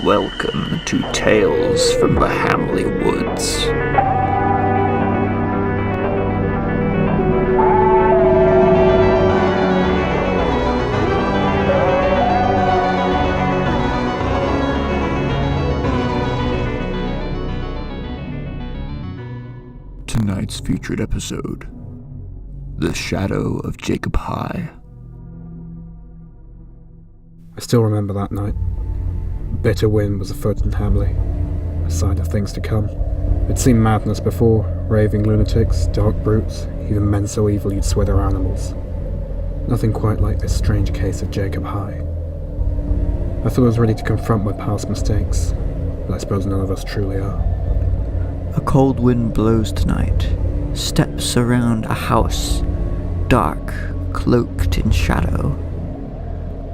Welcome to Tales from the Hamley Woods. Tonight's featured episode, The Shadow of Jacob Haigh. I still remember that night. Bitter wind was afoot in Hamley, a sign of things to come. It'd seen madness before, raving lunatics, dark brutes, even men so evil you'd swear they're animals. Nothing quite like this strange case of Jacob Haigh. I thought I was ready to confront my past mistakes, but I suppose none of us truly are. A cold wind blows tonight, steps around a house, dark, cloaked in shadow.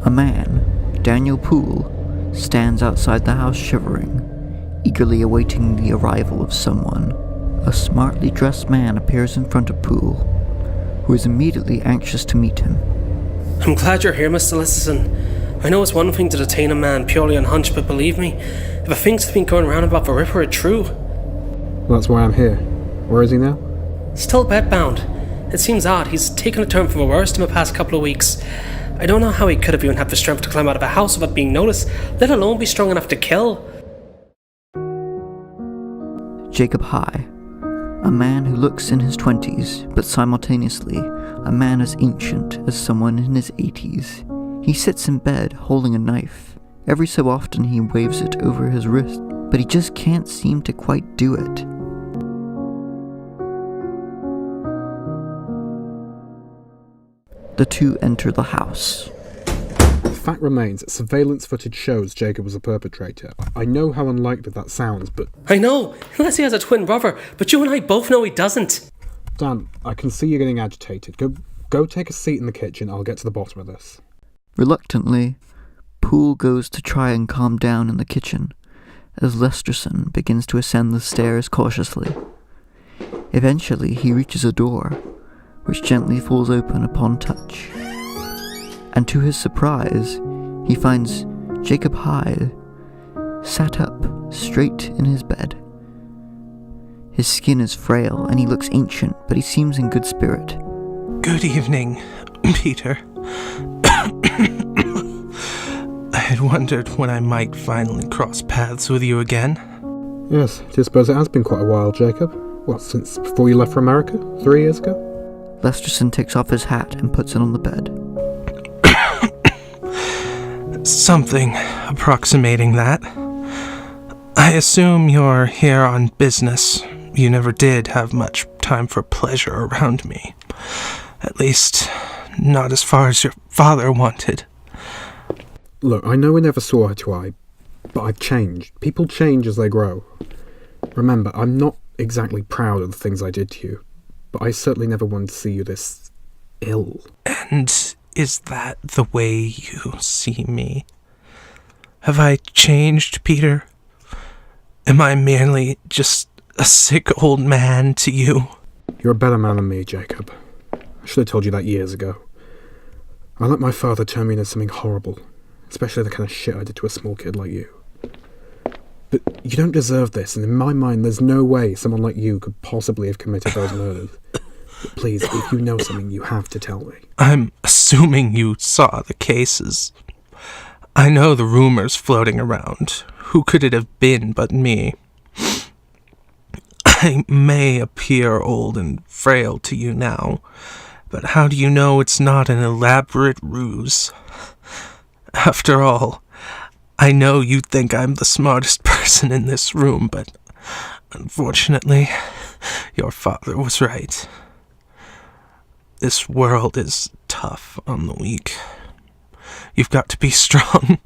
A man, Daniel Poole, stands outside the house shivering, eagerly awaiting the arrival of someone. A smartly dressed man appears in front of Poole, who is immediately anxious to meet him. I'm glad you're here, Mr. Lesterson. I know it's one thing to detain a man purely on hunch, but believe me, if the things have been going around about the Ripper are true... Well, that's why I'm here. Where is he now? Still bedbound. It seems odd. He's taken a turn for the worst in the past couple of weeks. I don't know how he could have even had the strength to climb out of a house without being noticed, let alone be strong enough to kill. Jacob Haigh, a man who looks in his 20s, but simultaneously a man as ancient as someone in his 80s. He sits in bed holding a knife. Every so often he waves it over his wrist, but he just can't seem to quite do it. The two enter the house. The fact remains that surveillance footage shows Jacob was a perpetrator. I know how unlikely that sounds, but... I know, unless he has a twin brother, but you and I both know he doesn't. Dan, I can see you getting agitated. Go take a seat in the kitchen, I'll get to the bottom of this. Reluctantly, Poole goes to try and calm down in the kitchen, as Lesterson begins to ascend the stairs cautiously. Eventually, he reaches a door, which gently falls open upon touch. And to his surprise, he finds Jacob Haigh sat up straight in his bed. His skin is frail and he looks ancient, but he seems in good spirit. Good evening, Peter. I had wondered when I might finally cross paths with you again. Yes, do you suppose it has been quite a while, Jacob? What, since before you left for America? 3 years ago? Lesterson takes off his hat and puts it on the bed. Something approximating that. I assume you're here on business. You never did have much time for pleasure around me. At least, not as far as your father wanted. Look, I know we never saw eye to eye, but I've changed. People change as they grow. Remember, I'm not exactly proud of the things I did to you, but I certainly never wanted to see you this ill. And is that the way you see me? Have I changed, Peter? Am I merely just a sick old man to you? You're a better man than me, Jacob. I should have told you that years ago. I let my father turn me into something horrible, especially the kind of shit I did to a small kid like you. But you don't deserve this, and in my mind there's no way someone like you could possibly have committed those murders. But please, if you know something, you have to tell me. I'm assuming you saw the cases. I know the rumors floating around. Who could it have been but me? I may appear old and frail to you now, but how do you know it's not an elaborate ruse? After all, I know you think I'm the smartest person in this room, but unfortunately, your father was right. This world is tough on the weak. You've got to be strong.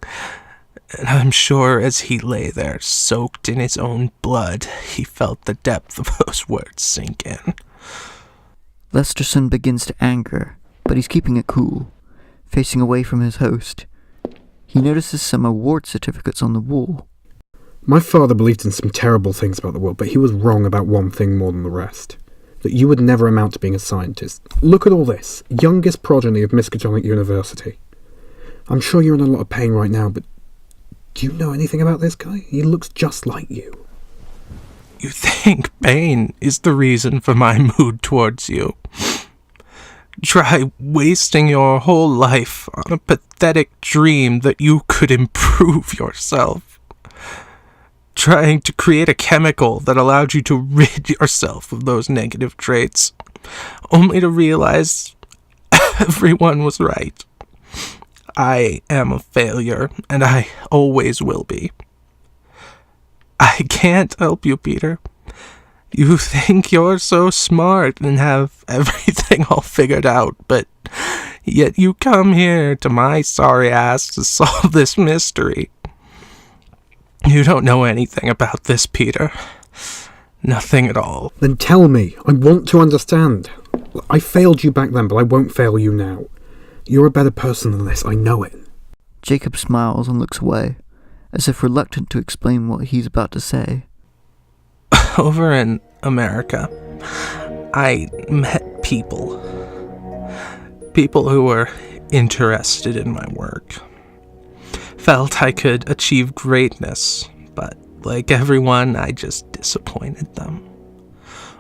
And I'm sure as he lay there, soaked in his own blood, he felt the depth of those words sink in. Lesterson begins to anger, but he's keeping it cool. facing away from his host. He notices some award certificates on the wall. My father believed in some terrible things about the world, but he was wrong about one thing more than the rest. That you would never amount to being a scientist. Look at all this. Youngest progeny of Miskatonic University. I'm sure you're in a lot of pain right now, but do you know anything about this guy? He looks just like you. You think pain is the reason for my mood towards you? Try wasting your whole life on a pathetic dream that you could improve yourself. Trying to create a chemical that allowed you to rid yourself of those negative traits, only to realize everyone was right. I am a failure, and I always will be. I can't help you, Peter. You think you're so smart and have everything all figured out, but yet you come here to my sorry ass to solve this mystery. You don't know anything about this, Peter. Nothing at all. Then tell me. I want to understand. I failed you back then, but I won't fail you now. You're a better person than this, I know it. Jacob smiles and looks away, as if reluctant to explain what he's about to say. Over in America, I met people. People who were interested in my work. Felt I could achieve greatness, but like everyone, I just disappointed them.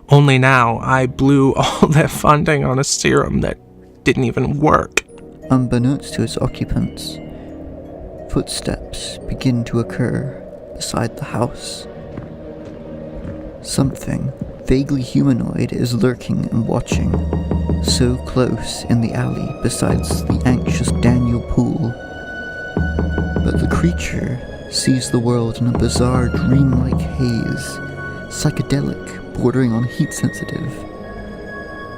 Only now, I blew all their funding on a serum that didn't even work. Unbeknownst to its occupants, footsteps begin to occur beside the house. Something vaguely humanoid is lurking and watching, so close in the alley besides the anxious Daniel Poole. But the creature sees the world in a bizarre dreamlike haze, psychedelic, bordering on heat-sensitive.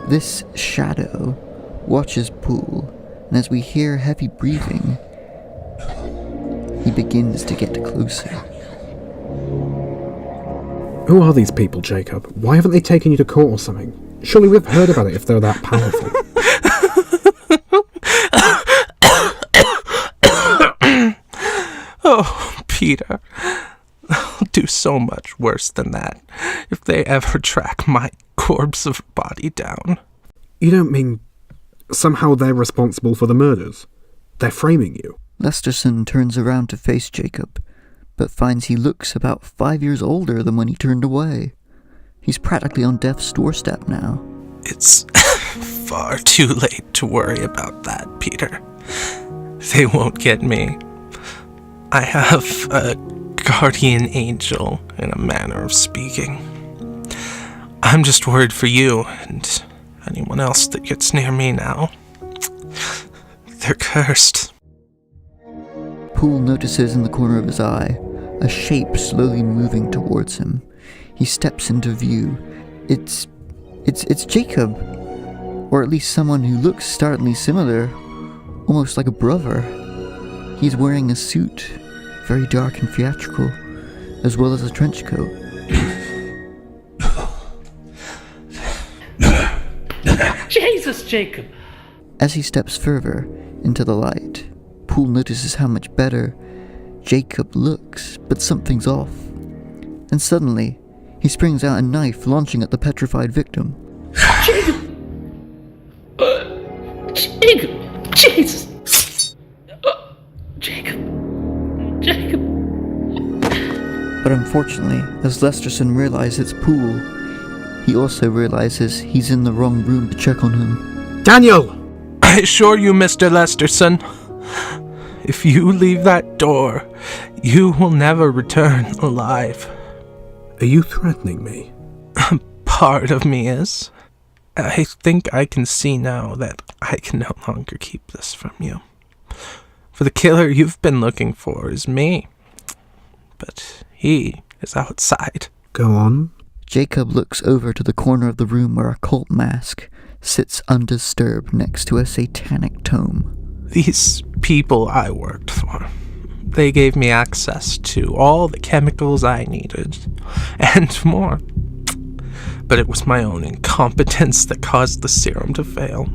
This shadow watches Poole, and as we hear heavy breathing, he begins to get closer. Who are these people, Jacob? Why haven't they taken you to court or something? Surely we've heard about it if they're that powerful. Oh, Peter, they'll do so much worse than that if they ever track my corpse of a body down. You don't mean somehow they're responsible for the murders? They're framing you? Lesterson turns around to face Jacob, but finds he looks about 5 years older than when he turned away. He's practically on death's doorstep now. It's far too late to worry about that, Peter. They won't get me. I have a guardian angel, in a manner of speaking. I'm just worried for you and anyone else that gets near me now. They're cursed. Poole notices in the corner of his eye a shape slowly moving towards him. He steps into view. It's Jacob, or at least someone who looks startlingly similar, almost like a brother. He's wearing a suit, very dark and theatrical, as well as a trench coat. Jesus, Jacob! As he steps further into the light, Poole notices how much better Jacob looks, but something's off. And suddenly, he springs out a knife, launching at the petrified victim. Jacob! Jacob! Jesus! Jacob! Jacob! But unfortunately, as Lesterson realizes it's Poole, he also realizes he's in the wrong room to check on him. Daniel! I assure you, Mr. Lesterson, if you leave that door, you will never return alive. Are you threatening me? Part of me is. I think I can see now that I can no longer keep this from you. For the killer you've been looking for is me. But he is outside. Go on. Jacob looks over to the corner of the room where a cult mask sits undisturbed next to a satanic tome. These people I worked for, they gave me access to all the chemicals I needed, and more. But it was my own incompetence that caused the serum to fail.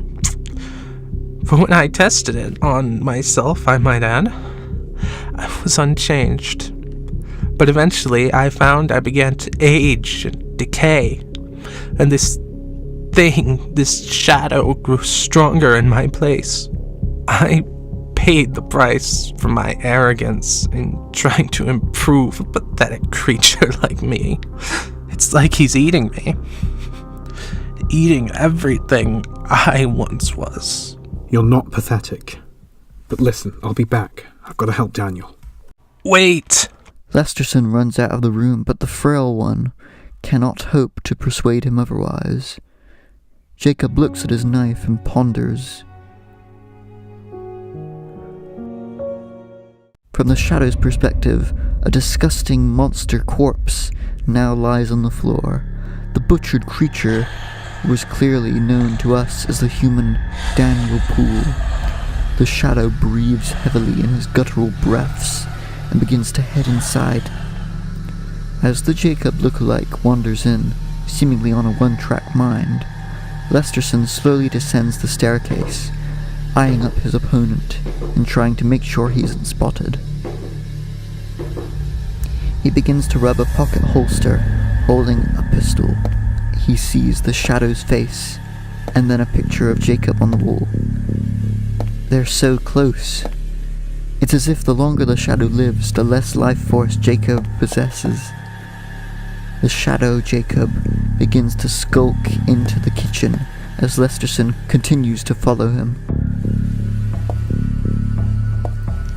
But when I tested it on myself, I might add, I was unchanged. But eventually I found I began to age and decay, and this shadow grew stronger in my place. I paid the price for my arrogance in trying to improve a pathetic creature like me. It's like he's eating me. Eating everything I once was. You're not pathetic. But listen, I'll be back. I've got to help Daniel. Wait! Lesterson runs out of the room, but the frail one cannot hope to persuade him otherwise. Jacob looks at his knife and ponders. From the shadow's perspective, a disgusting monster corpse now lies on the floor. The butchered creature was clearly known to us as the human Daniel Poole. The shadow breathes heavily in his guttural breaths and begins to head inside. As the Jacob lookalike wanders in, seemingly on a one-track mind, Lesterson slowly descends the staircase, eyeing up his opponent and trying to make sure he isn't spotted. He begins to rub a pocket holster, holding a pistol. He sees the shadow's face, and then a picture of Jacob on the wall. They're so close. It's as if the longer the shadow lives, the less life force Jacob possesses. The shadow Jacob begins to skulk into the kitchen as Lesterson continues to follow him.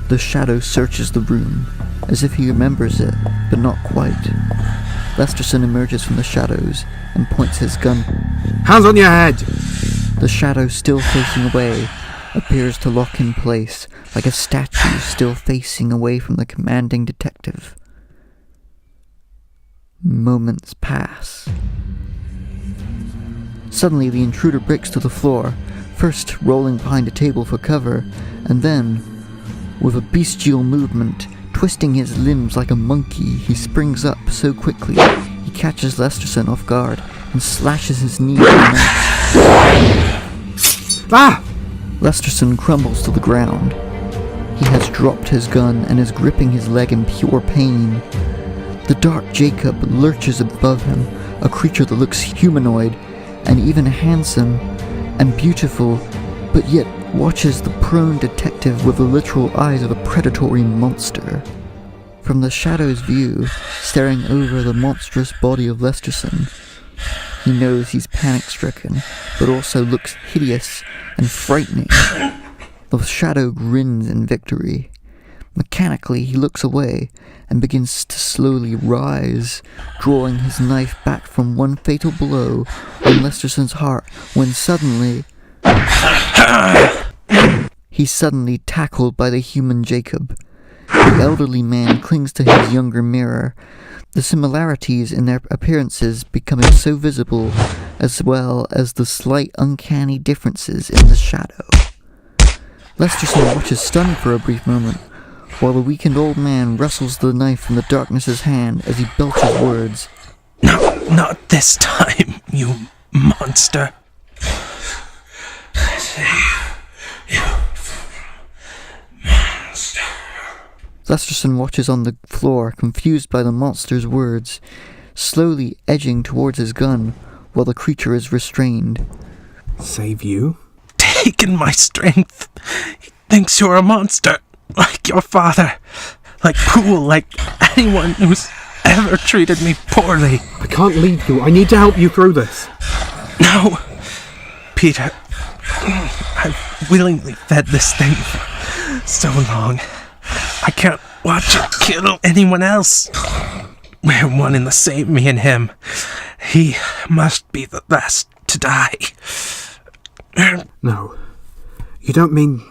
The shadow searches the room, as if he remembers it, but not quite. Lesterson emerges from the shadows and points his gun. Hands on your head! The shadow, still facing away, appears to lock in place, like a statue still facing away from the commanding detective. Moments pass. Suddenly the intruder breaks to the floor, first rolling behind a table for cover, and then, with a bestial movement, twisting his limbs like a monkey, he springs up so quickly he catches Lesterson off guard and slashes his knee with a knife. Ah! Lesterson crumbles to the ground. He has dropped his gun and is gripping his leg in pure pain. The dark Jacob lurches above him, a creature that looks humanoid and even handsome and beautiful, but yet watches the prone detective with the literal eyes of a predatory monster. From the shadow's view, staring over the monstrous body of Lesterson, he knows he's panic-stricken, but also looks hideous and frightening. The shadow grins in victory. Mechanically, he looks away and begins to slowly rise, drawing his knife back from one fatal blow on Lesterson's heart, when suddenly he's suddenly tackled by the human Jacob. The elderly man clings to his younger mirror, the similarities in their appearances becoming so visible, as well as the slight uncanny differences in the shadow. Lesterson watches stunned for a brief moment, while the weakened old man wrestles the knife from the darkness's hand as he belches words. No, not this time, you monster. You monster. Lesterson watches on the floor, confused by the monster's words, slowly edging towards his gun, while the creature is restrained. Save you? Taken my strength. He thinks you're a monster, like your father, like Poole, like anyone who's ever treated me poorly. I can't leave you. I need to help you through this. No, Peter. I've willingly fed this thing for so long. I can't watch it kill anyone else. We're one and the same, me and him. He must be the last to die. No. You don't mean...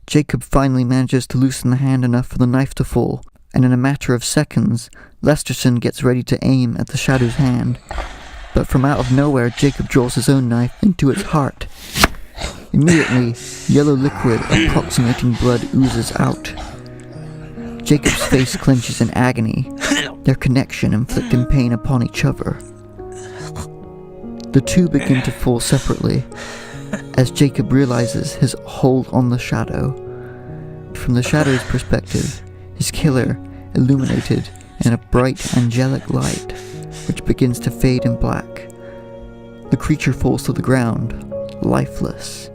Jacob finally manages to loosen the hand enough for the knife to fall, and in a matter of seconds, Lesterson gets ready to aim at the shadow's hand. But from out of nowhere, Jacob draws his own knife into its heart. Immediately, yellow liquid approximating blood oozes out. Jacob's face clenches in agony, their connection inflicting pain upon each other. The two begin to fall separately, as Jacob realizes his hold on the shadow. From the shadow's perspective, his killer illuminated in a bright angelic light, which begins to fade in black. The creature falls to the ground, lifeless.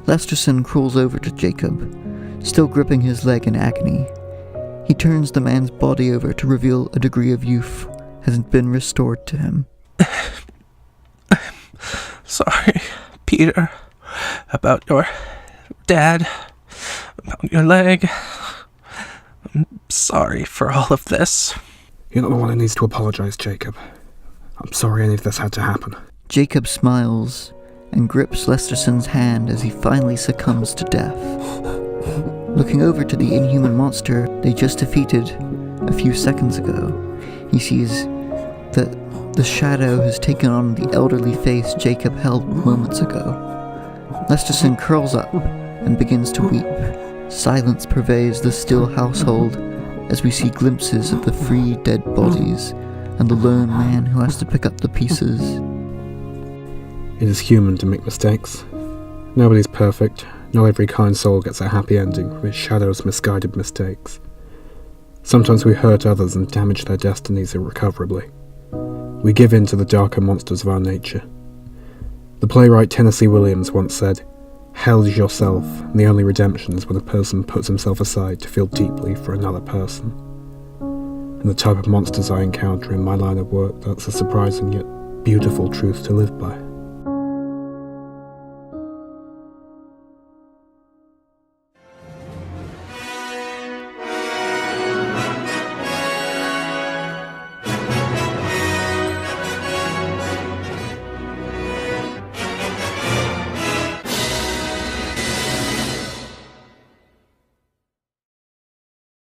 Lesterson crawls over to Jacob, still gripping his leg in agony. He turns the man's body over to reveal a degree of youth hasn't been restored to him. Sorry, Peter, about your dad, about your leg. I'm sorry for all of this. You're not the one who needs to apologize, Jacob. I'm sorry any of this had to happen. Jacob smiles and grips Lesterson's hand as he finally succumbs to death. Looking over to the inhuman monster they just defeated a few seconds ago, he sees that the shadow has taken on the elderly face Jacob held moments ago. Lesterson curls up and begins to weep. Silence pervades the still household as we see glimpses of the three dead bodies and the lone man who has to pick up the pieces. It is human to make mistakes. Nobody's perfect. Not every kind soul gets a happy ending with shadow's misguided mistakes. Sometimes we hurt others and damage their destinies irrecoverably. We give in to the darker monsters of our nature. The playwright Tennessee Williams once said, "Hell is yourself, and the only redemption is when a person puts himself aside to feel deeply for another person." And the type of monsters I encounter in my line of work, that's a surprising yet beautiful truth to live by.